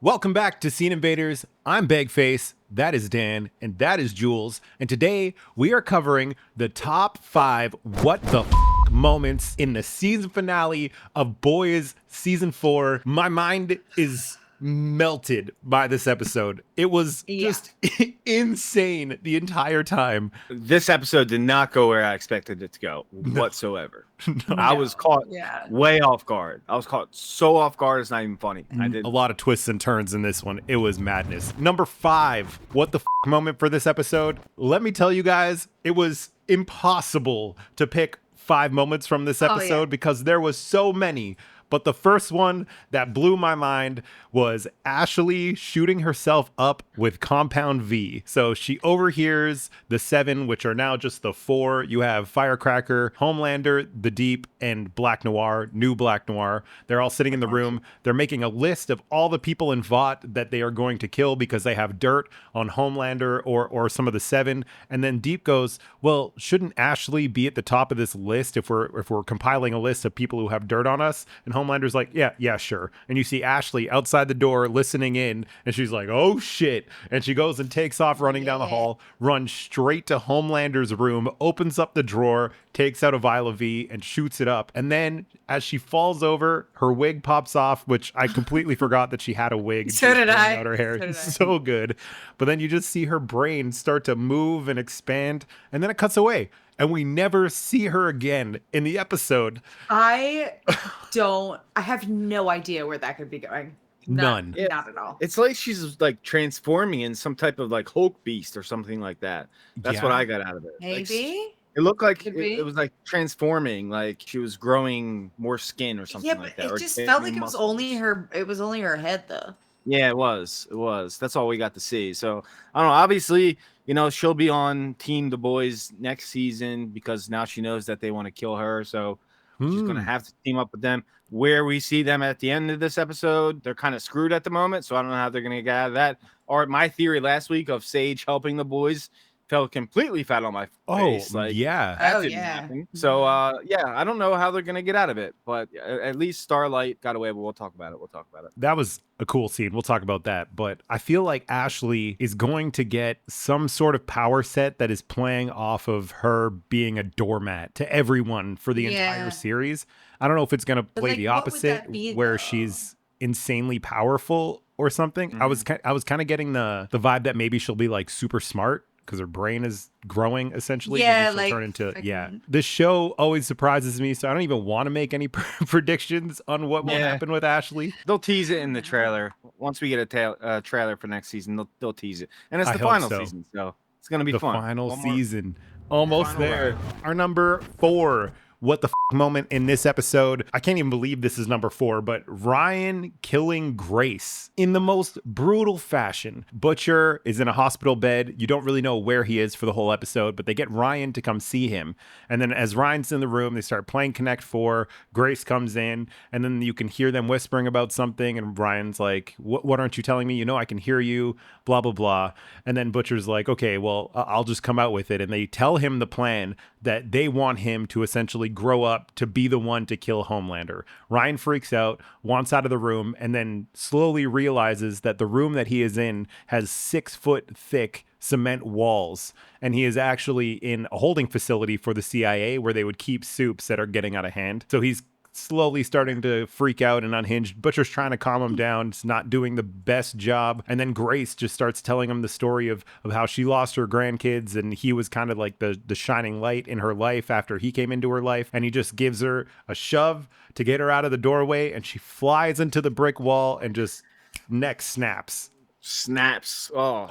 Welcome back to Scene Invaders. I'm Bagface, that is Dan, and that is Jules. And today we are covering the top 5 what the moments in the season finale of Boys Season 4. My mind is melted by this episode. It was just insane the entire time. This episode did not go where I expected it to go whatsoever. I was caught way off guard. I was caught so off guard, it's not even funny. A lot of twists and turns in this one. It was madness. Number 5, what the moment for this episode? Let me tell you guys, it was impossible to pick 5 moments from this episode because there was so many. But the first one that blew my mind was Ashley shooting herself up with Compound V. So she overhears the 7, which are now just the 4. You have Firecracker, Homelander, The Deep, and Black Noir, New Black Noir. They're all sitting in the room. They're making a list of all the people in Vought that they are going to kill because they have dirt on Homelander or some of the 7. And then Deep goes, well, shouldn't Ashley be at the top of this list if we're compiling a list of people who have dirt on us? And Homelander's like, yeah, sure. And you see Ashley outside the door listening in, and she's like, oh shit. And she goes and takes off running down the hall, runs straight to Homelander's room, opens up the drawer, takes out a vial of V and shoots it up. And then as she falls over, her wig pops off, which I completely forgot that she had a wig. So did I. Out her hair. So good. But then you just see her brain start to move and expand, and then it cuts away. And we never see her again in the episode. I have no idea where that could be going. None. Not at all. It's like she's like transforming in some type of like Hulk beast or something like that. That's what I got out of it. Maybe. It looked like it was like transforming, like she was growing more skin or something like that. It just felt like it was only her head though. Yeah, it was. That's all we got to see. So I don't know. Obviously, she'll be on Team The Boys next season because now she knows that they want to kill her. So she's going to have to team up with them. Where we see them at the end of this episode, they're kind of screwed at the moment. So I don't know how they're going to get out of that. Or my theory last week of Sage helping the boys fell completely flat on my face. That didn't happen. So I don't know how they're gonna get out of it, but at least Starlight got away. But we'll talk about it. That was a cool scene. We'll talk about that. But I feel like Ashley is going to get some sort of power set that is playing off of her being a doormat to everyone for the entire series. I don't know if it's gonna play the opposite, where she's insanely powerful or something. I was kind of getting the vibe that maybe she'll be like super smart, because her brain is growing essentially. This show always surprises me, so I don't even want to make any predictions on what will happen with Ashley. They'll tease it in the trailer. Once we get a trailer for next season, they'll tease it, and it's the final season, so it's gonna be fun. The final season, almost there. Our number 4. What the moment in this episode. I can't even believe this is number 4, but Ryan killing Grace in the most brutal fashion. Butcher is in a hospital bed. You don't really know where he is for the whole episode, but they get Ryan to come see him. And then as Ryan's in the room, they start playing Connect 4. Grace comes in, and then you can hear them whispering about something. And Ryan's like, what aren't you telling me? I can hear you, blah, blah, blah. And then Butcher's like, okay, well, I'll just come out with it. And they tell him the plan that they want him to essentially grow up to be the one to kill Homelander. Ryan freaks out, wants out of the room, and then slowly realizes that the room that he is in has 6-foot thick cement walls, and he is actually in a holding facility for the CIA where they would keep soups that are getting out of hand. So he's slowly starting to freak out and unhinged. Butcher's trying to calm him down. It's not doing the best job. And then Grace just starts telling him the story of how she lost her grandkids, and he was kind of like the shining light in her life after he came into her life. And he just gives her a shove to get her out of the doorway, and she flies into the brick wall and just neck snaps. Rough.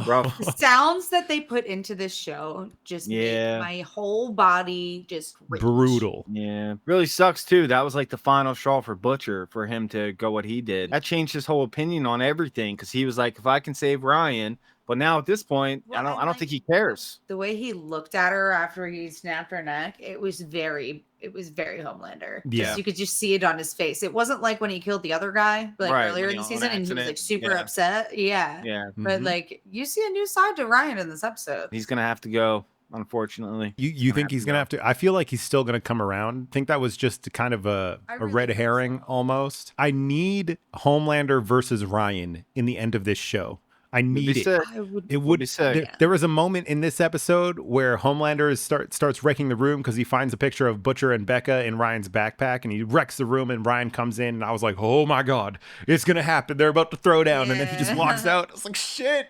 Rough. The sounds that they put into this show just make my whole body just rage. Brutal. Yeah, really sucks too. That was like the final straw for Butcher, for him to go what he did. That changed his whole opinion on everything, because he was like, if I can save Ryan. But now at this point, I don't think he cares. The way he looked at her after he snapped her neck, it was very Homelander. You could just see it on his face. It wasn't like when he killed the other guy earlier in the season, and he was like super upset. Yeah. But like, you see a new side to Ryan in this episode. He's gonna have to go. unfortunately. You think he's gonna have to? I feel like he's still gonna come around. I think that was just kind of a red herring almost. I need Homelander versus Ryan in the end of this show. I need it. It would be sick. There was a moment in this episode where Homelander starts wrecking the room because he finds a picture of Butcher and Becca in Ryan's backpack, and he wrecks the room, and Ryan comes in, and I was like, oh my God, it's gonna happen. They're about to throw down, and then he just walks out. I was like, shit.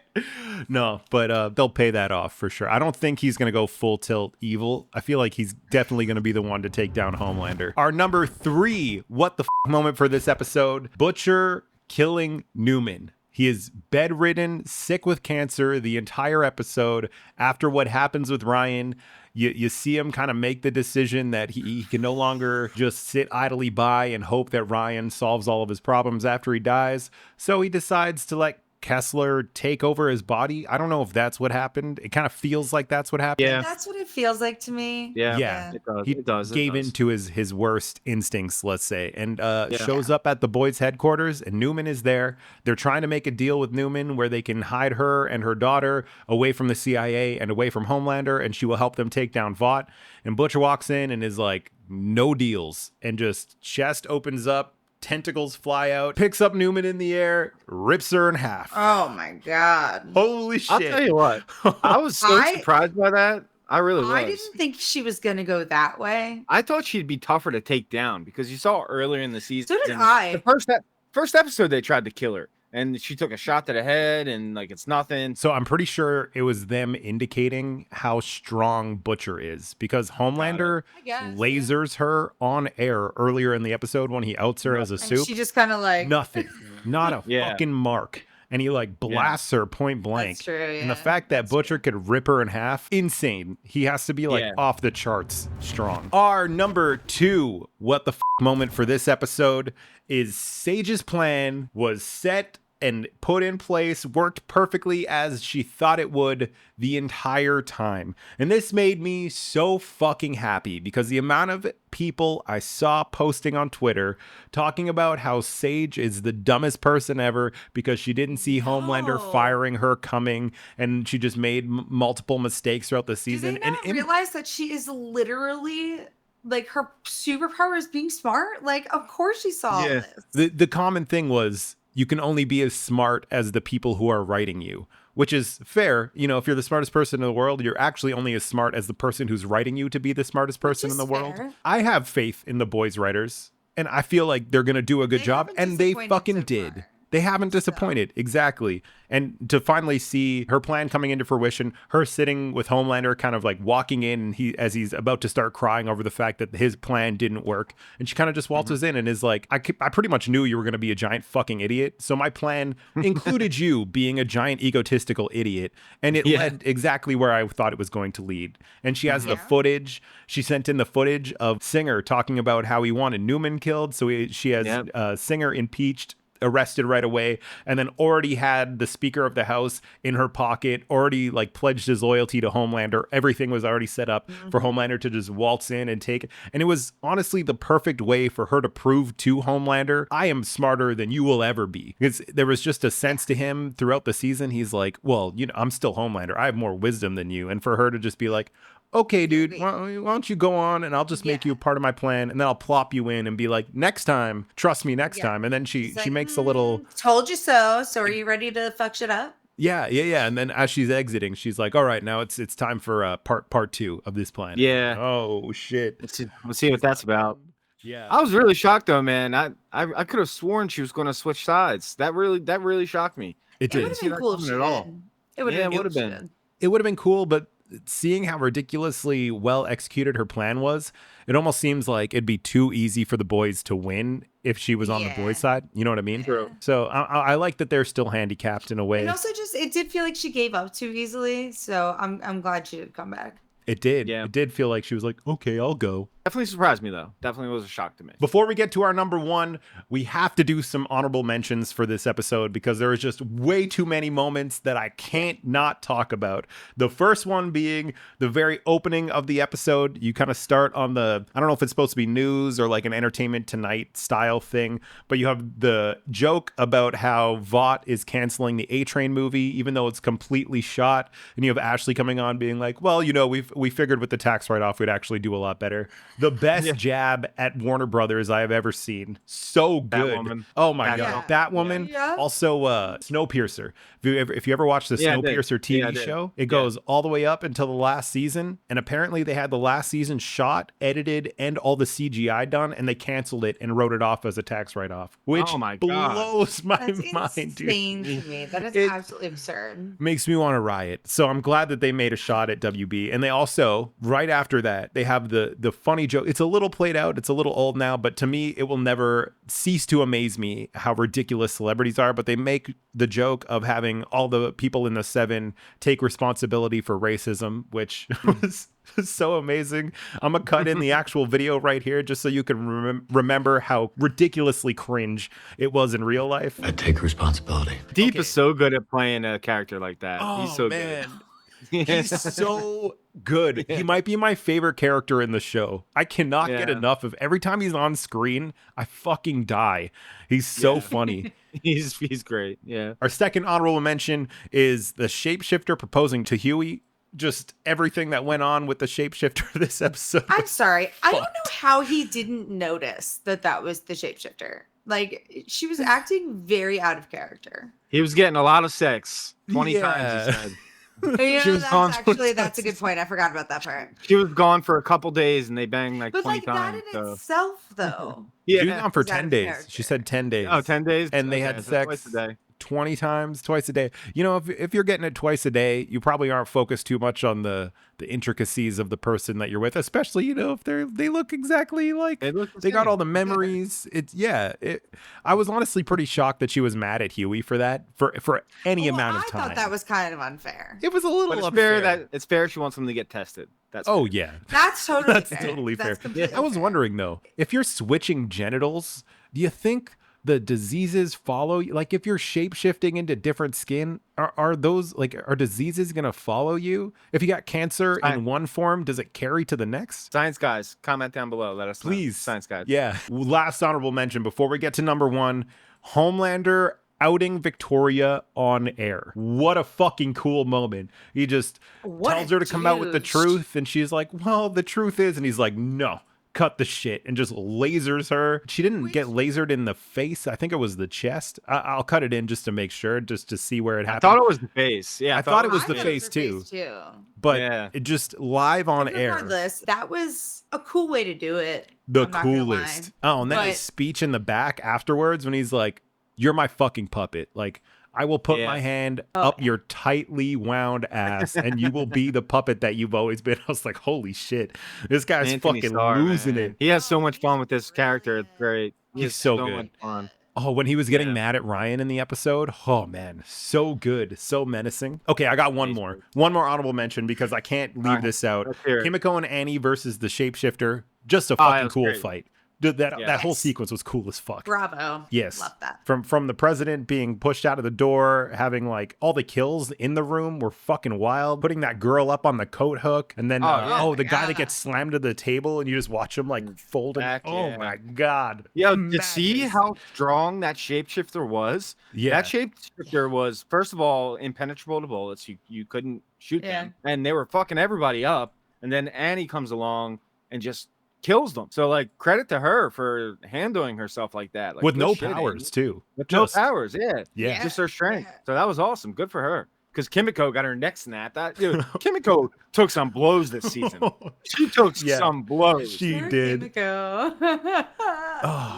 No, but they'll pay that off for sure. I don't think he's gonna go full tilt evil. I feel like he's definitely gonna be the one to take down Homelander. Our number 3 what the moment for this episode: Butcher killing Newman. He is bedridden, sick with cancer the entire episode. After what happens with Ryan, you see him kind of make the decision that he can no longer just sit idly by and hope that Ryan solves all of his problems after he dies. So he decides to let Kessler take over his body. I don't know if that's what happened. It kind of feels like that's what happened. Yeah, that's what it feels like to me. Yeah. He gave in to his worst instincts, let's say, and shows up at the boys' headquarters, and Newman is there. They're trying to make a deal with Newman where they can hide her and her daughter away from the CIA and away from Homelander, and she will help them take down Vought. And Butcher walks in and is like, no deals, and just chest opens up, tentacles fly out, picks up Newman in the air, rips her in half. Oh my God. Holy shit. I'll tell you what, I was so surprised by that. I really was. I didn't think she was going to go that way. I thought she'd be tougher to take down because you saw earlier in the season. So did I. The first episode, they tried to kill her. And she took a shot to the head, and like it's nothing. So I'm pretty sure it was them indicating how strong Butcher is, because Homelander lasers her on air earlier in the episode when he outs her as a soup. She just kind of like nothing, not a fucking mark. And he like blasts her point blank. That's true, yeah. And the fact that Butcher could rip her in half, insane. He has to be like off the charts strong. Our number 2 what the moment for this episode is Sage's plan was set and put in place, worked perfectly as she thought it would the entire time. And this made me so fucking happy, because the amount of people I saw posting on Twitter talking about how Sage is the dumbest person ever because she didn't see Homelander firing her coming, and she just made multiple mistakes throughout the season. Do they not realize that she is literally... like her superpower is being smart? Like, of course she saw this. The common thing was, you can only be as smart as the people who are writing you, which is fair. You know, if you're the smartest person in the world, you're actually only as smart as the person who's writing you to be the smartest person in the world. I have faith in the boys' writers, and I feel like they're going to do a good job, and they fucking did. They haven't disappointed. Exactly. And to finally see her plan coming into fruition, her sitting with Homelander, kind of like walking in, and as he's about to start crying over the fact that his plan didn't work. And she kind of just waltzes in and is like, I pretty much knew you were going to be a giant fucking idiot. So my plan included you being a giant egotistical idiot. And it led exactly where I thought it was going to lead. And she has the footage. She sent in the footage of Singer talking about how he wanted Newman killed. So she has Singer impeached, arrested right away, and then already had the Speaker of the House in her pocket, already like pledged his loyalty to Homelander. Everything was already set up for Homelander to just waltz in and take it. And it was honestly the perfect way for her to prove to Homelander, I am smarter than you will ever be. Because there was just a sense to him throughout the season. He's like, well, you know, I'm still Homelander. I have more wisdom than you. And for her to just be like, okay, dude, why don't you go on and I'll just make you a part of my plan, and then I'll plop you in and be like, next time, trust me next time. And then she makes a little... Told you so. So are you ready to fuck shit up? Yeah. And then as she's exiting, she's like, all right, now it's time for part 2 of this plan. Yeah. Oh, shit. Let's see what that's about. Yeah. I was really shocked though, man. I could have sworn she was going to switch sides. That really shocked me. It did. It would have been cool if she did. It would have been. It would have been cool, but seeing how ridiculously well executed her plan was, it almost seems like it'd be too easy for the boys to win if she was on the boys' side. You know what I mean? True. So I like that they're still handicapped in a way. And also, it did feel like she gave up too easily. So I'm glad she did come back. It did. Yeah. It did feel like she was like, okay, I'll go. Definitely surprised me, though. Definitely was a shock to me. Before we get to our number one, we have to do some honorable mentions for this episode because there is just way too many moments that I can't not talk about. The first one being the very opening of the episode. You kind of start on the, I don't know if it's supposed to be news or like an Entertainment Tonight style thing, but you have the joke about how Vought is canceling the A-Train movie, even though it's completely shot. And you have Ashley coming on being like, well, you know, we figured with the tax write-off, we'd actually do a lot better. The best jab at Warner Brothers I have ever seen. So good. Batwoman. Oh my God. Batwoman. Yeah. Also, Snowpiercer. If you ever watched the Snowpiercer TV show, it goes all the way up until the last season. And apparently they had the last season shot, edited, and all the CGI done, and they canceled it and wrote it off as a tax write-off, which blows my mind, insane dude. to me. That is absolutely absurd. Makes me want to riot. So I'm glad that they made a shot at WB. And they also, right after that, they have the funny joke. It's a little played out. It's a little old now, but to me, it will never cease to amaze me how ridiculous celebrities are. But they make the joke of having all the people in the Seven take responsibility for racism, which was so amazing. I'm gonna cut in the actual video right here just so you can remember how ridiculously cringe it was in real life. I take responsibility. Deep is so good at playing a character like that. He's so good. He's so good. He might be my favorite character in the show. I cannot get enough of every time he's on screen, I fucking die. He's so funny. He's great. Yeah. Our second honorable mention is the shapeshifter proposing to Huey. Just everything that went on with the shapeshifter this episode. I'm sorry. I don't know how he didn't notice that was the shapeshifter. Like, she was acting very out of character. He was getting a lot of sex 20 times, he said. That's a good point. I forgot about that part. She was gone for a couple days and they banged like 20 times. But that in itself, though. She was gone for 10 days. Character. She said 10 days. Oh, 10 days? And they had sex twice a day. 20 times, twice a day. You know, if you're getting it twice a day, you probably aren't focused too much on the intricacies of the person that you're with, especially, you know, if they look exactly like they got all the memories. I was honestly pretty shocked that she was mad at Huey for that for any amount of time. I thought that was kind of unfair. It was a little unfair. It's fair she wants them to get tested. That's fair. yeah. That's totally fair. Totally fair. I was wondering though, if you're switching genitals, do you think the diseases follow you? Like if you're shape-shifting into different skin, are diseases gonna follow you? If you got cancer in one form, does it carry to the next? Science guys, comment down below. Let us know. Please. Science guys. Yeah. Last honorable mention before we get to number one, Homelander outing Victoria on air. What a fucking cool moment. He just tells her to come out with the truth, and she's like, well, the truth is, and he's like, no. Cut the shit, and just lasers her. She didn't get lasered in the face. I think it was the chest. I'll cut it in just to make sure, just to see where it happened. I thought it was the face. Yeah, I thought it was the face too. But it just live on air. Regardless, that was a cool way to do it. The coolest. Oh, and then his speech in the back afterwards when he's like, "You're my fucking puppet." Like, I will put my hand up your tightly wound ass and you will be the puppet that you've always been. I was like, holy shit. This guy's Anthony fucking Starr, losing man. it. He has so much fun with this character. It's great. He's so good. Much fun. Oh, when he was getting mad at Ryan in the episode. Oh, man. So good. So menacing. Okay, I got one more. One more honorable mention because I can't leave this out. Kimiko and Annie versus the shapeshifter. Just a fucking cool fight. That whole sequence was cool as fuck. Bravo. Yes. Love that. From the president being pushed out of the door, having like all the kills in the room were fucking wild. Putting that girl up on the coat hook, and then the guy that gets slammed to the table, and you just watch him like fold it. Oh my god. Yeah, to see how strong that shapeshifter was. Yeah. That shapeshifter was, first of all, impenetrable to bullets. You couldn't shoot them, and they were fucking everybody up. And then Annie comes along and just kills them. So like credit to her for handling herself like that. Like, with no powers too. With no powers, yeah. Just her strength. So that was awesome. Good for her. Because Kimiko got her neck snapped. Kimiko took some blows this season. She took some blows. She did. Kimiko.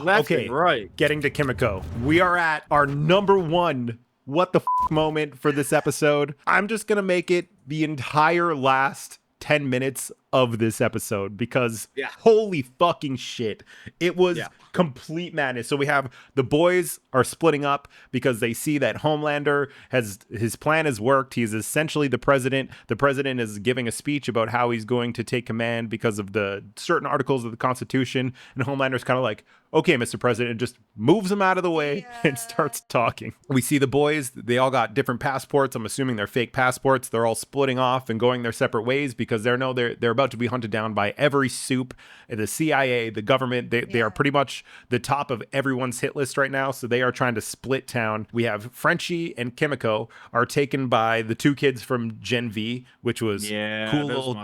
Left and right. Getting to Kimiko. We are at our number one what the moment for this episode. I'm just gonna make it the entire last 10 minutes of this episode because holy fucking shit. It was complete madness. So we have the boys are splitting up because they see that Homelander his plan has worked. He's essentially the president. The president is giving a speech about how he's going to take command because of the certain articles of the Constitution. And Homelander's kind of like, okay, Mr. President, and just moves him out of the way and starts talking. We see the boys, they all got different passports. I'm assuming they're fake passports. They're all splitting off and going their separate ways because they're about to be hunted down by every soup, the CIA, the government. They are pretty much the top of everyone's hit list right now. So they are trying to split town. We have Frenchie and Kimiko are taken by the two kids from Gen V, which was cool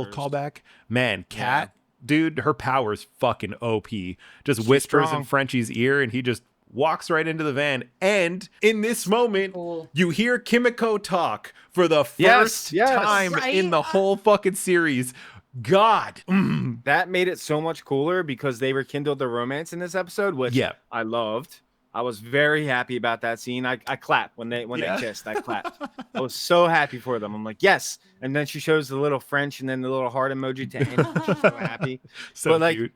callback. Man, Kat. Dude, her power's fucking OP. Just whispers in Frenchie's ear and he just walks right into the van. And in this moment, you hear Kimiko talk for the first time in the whole fucking series. God. That made it so much cooler because they rekindled the romance in this episode, which I loved. I was very happy about that scene. I clapped when they kissed. I clapped. I was so happy for them. I'm like, yes. And then she shows the little French and then the little heart emoji to him. She's so happy. So but cute.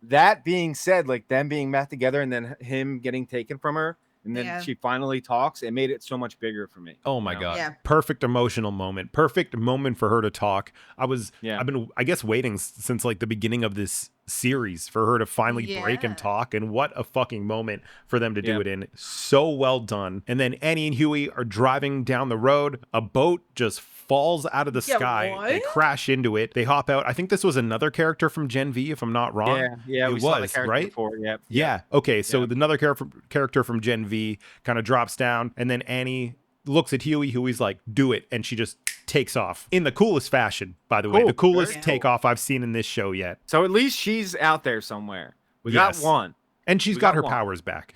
That being said, like them being met together and then him getting taken from her, and then she finally talks, it made it so much bigger for me. Oh my God. Yeah. Perfect emotional moment. Perfect moment for her to talk. I've been, I guess, waiting since like the beginning of this series for her to finally break and talk, and what a fucking moment for them to do it in. So well done. And then Annie and Huey are driving down the road. A boat just falls out of the sky. What? They crash into it. They hop out. I think this was another character from Gen V, if I'm not wrong. Yeah, it was, right? Before. Yeah. Okay, so another character from Gen V kind of drops down, and then Annie looks at Huey. Huey's like, do it. And she just takes off in the coolest fashion, by the way. The coolest takeoff I've seen in this show yet. So at least she's out there somewhere. We got one. And she's got her powers back.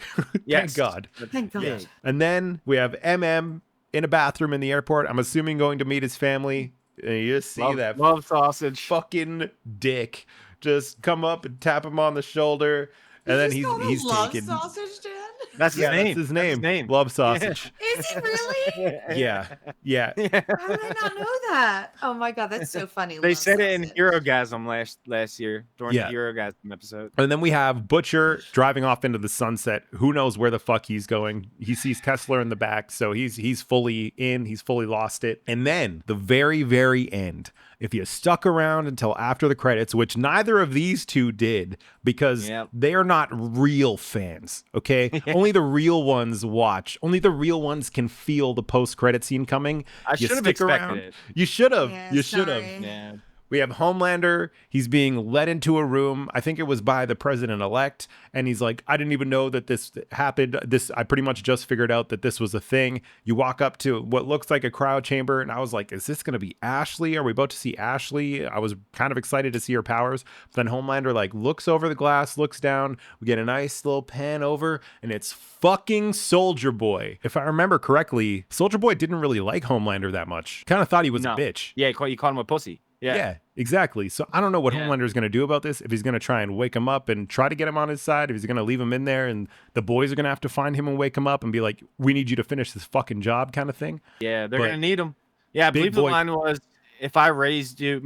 Thank God. Thank God. Yes. And then we have MM in a bathroom in the airport. I'm assuming going to meet his family. And you just see that love sausage fucking dick just come up and tap him on the shoulder. And then he's taken. Sausage, Dan? That's his name. That's his name. Love sausage. Is he really? Yeah. How did I not know that? Oh my God, that's so funny. They said it in Herogasm last year during the Herogasm episode. And then we have Butcher driving off into the sunset. Who knows where the fuck he's going? He sees Kessler in the back, so he's fully in. He's fully lost it. And then the very, very end. If you stuck around until after the credits, which neither of these two did, because they are not real fans, okay? Only the real ones watch. Only the real ones can feel the post-credit scene coming. I should have expected it. You should have. You should have. Yeah. We have Homelander. He's being led into a room. I think it was by the president-elect. And he's like, I didn't even know that this happened. I pretty much just figured out that this was a thing. You walk up to what looks like a cryo chamber. And I was like, is this going to be Ashley? Are we about to see Ashley? I was kind of excited to see her powers. But then Homelander like looks over the glass, looks down. We get a nice little pan over. And it's fucking Soldier Boy. If I remember correctly, Soldier Boy didn't really like Homelander that much. Kind of thought he was a bitch. Yeah, you called him a pussy. Yeah, exactly. So I don't know what Homelander is going to do about this. If he's going to try and wake him up and try to get him on his side, if he's going to leave him in there and the boys are going to have to find him and wake him up and be like, we need you to finish this fucking job kind of thing. Yeah, they're going to need him. Yeah, I believe the line was, if I raised you,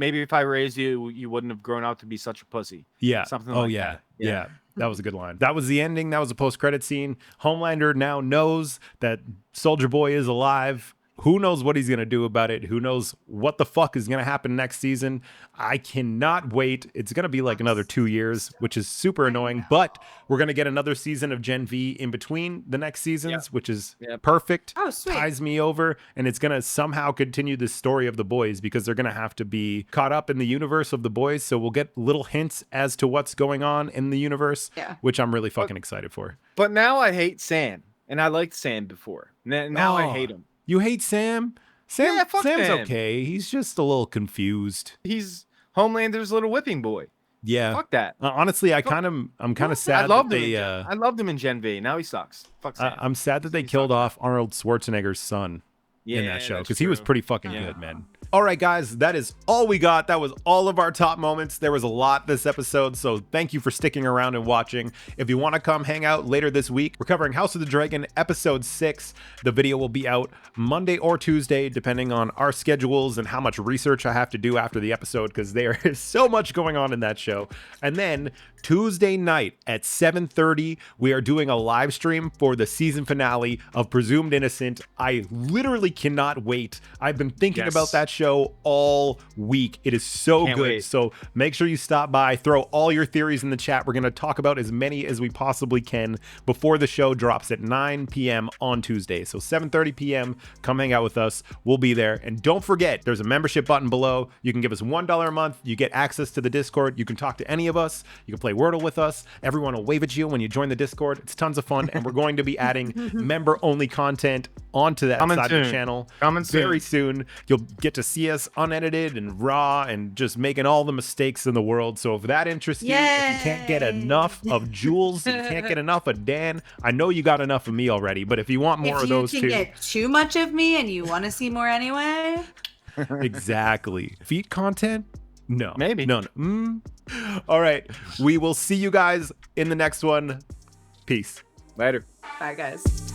you wouldn't have grown up to be such a pussy. Yeah. Something like that. Yeah. That was a good line. That was the ending. That was a post-credit scene. Homelander now knows that Soldier Boy is alive. Who knows what he's going to do about it? Who knows what the fuck is going to happen next season? I cannot wait. It's going to be like another 2 years, which is super annoying. But we're going to get another season of Gen V in between the next seasons, which is perfect. Oh, sweet. Ties me over. And it's going to somehow continue the story of the boys because they're going to have to be caught up in the universe of the boys. So we'll get little hints as to what's going on in the universe, which I'm really fucking excited for. But now I hate Sam. And I liked Sam before. Now I hate him. You hate Sam? Sam's okay. He's just a little confused. He's Homelander's little whipping boy. Yeah. Fuck that. Honestly, I'm kind of sad. I loved him in Gen V. Now he sucks. Fuck Sam. I'm sad that they killed off Arnold Schwarzenegger's son in that show because he was pretty fucking good, man. All right, guys, that is all we got. That was all of our top moments. There was a lot this episode, so thank you for sticking around and watching. If you want to come hang out later this week, we're covering House of the Dragon episode 6. The video will be out Monday or Tuesday, depending on our schedules and how much research I have to do after the episode, because there is so much going on in that show. And then Tuesday night at 7:30, we are doing a live stream for the season finale of Presumed Innocent. I literally cannot wait. I've been thinking about that show all week. It is so good. Wait. So make sure you stop by, throw all your theories in the chat. We're going to talk about as many as we possibly can before the show drops at 9 p.m. on Tuesday. So 7:30 p.m., come hang out with us. We'll be there. And don't forget, there's a membership button below. You can give us $1 a month. You get access to the Discord. You can talk to any of us. You can play Wordle with us. Everyone will wave at you when you join the Discord. It's tons of fun. And we're going to be adding member-only content onto that side of the channel very soon. You'll get to see us unedited and raw and just making all the mistakes in the world. So if that interests you, if you can't get enough of Jules, you can't get enough of Dan, I know you got enough of me already, but if you want more of those two. If you can get too much of me and you want to see more anyway. Exactly. Feet content? No. Maybe. No. All right. We will see you guys in the next one. Peace. Later. Bye, guys.